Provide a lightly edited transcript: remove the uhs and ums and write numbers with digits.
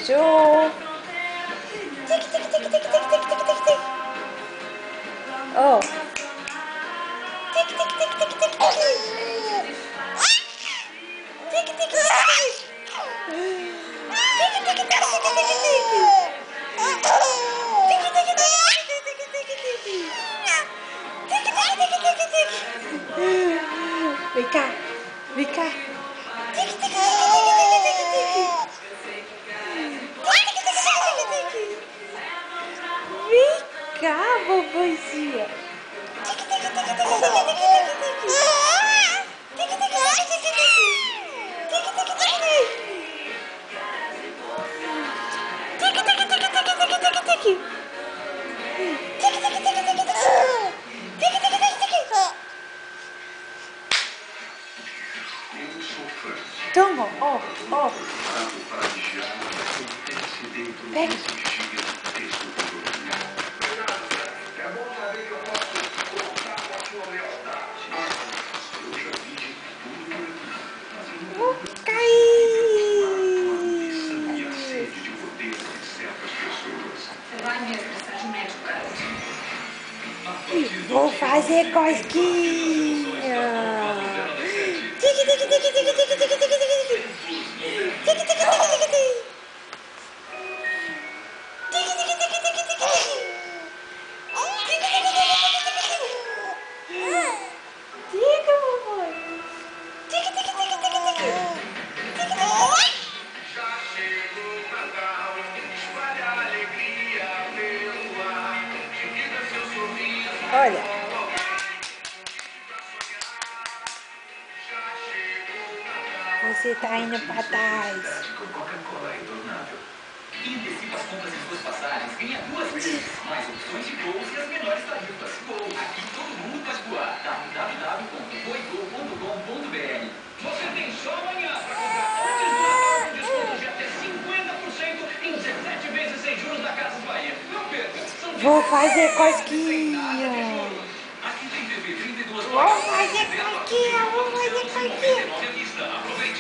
Jojo. Tic, tic, tic, tic, tic, tic, tic, tic, tic. Oh. Tic, tic, tic, tic, tic, tic. Tic, tic, tic, tic. Tic, tic, tic, tic, tic, tic. Vem cá, vem cá. Vem cá, bobozinha. Toma, ó, ó. Pega. Vou cair. Vou fazer cosquinha. Tique, tique, tique, tique, tique, tique, tique, tique. Tique, tique, tique, tique, tique. Tique, tique, tique, tique, tique, tique. Diga, mamãe. Tique, tique, tique, tique, tique. Tique, tique. Já chegou o Natal, espalha alegria pelo ar. Divida seu sorriso. Olha. Você tá indo pra trás. Com Coca-Cola retornável. E antecipa as compras em suas passagens, ganha 2 vezes mais opções de voos e as melhores tarifas. Gol, aqui todo mundo pode voar. www.voigol.com.br. Você tem só amanhã para comprar antes do Natal com desconto de até 50% em 17 vezes sem juros na Casas Bahia. Não perca, são Vou fazer cosquinha. Aqui tem TV 32. Vou fazer cosquinha, vou fazer cosquinha. Aproveite.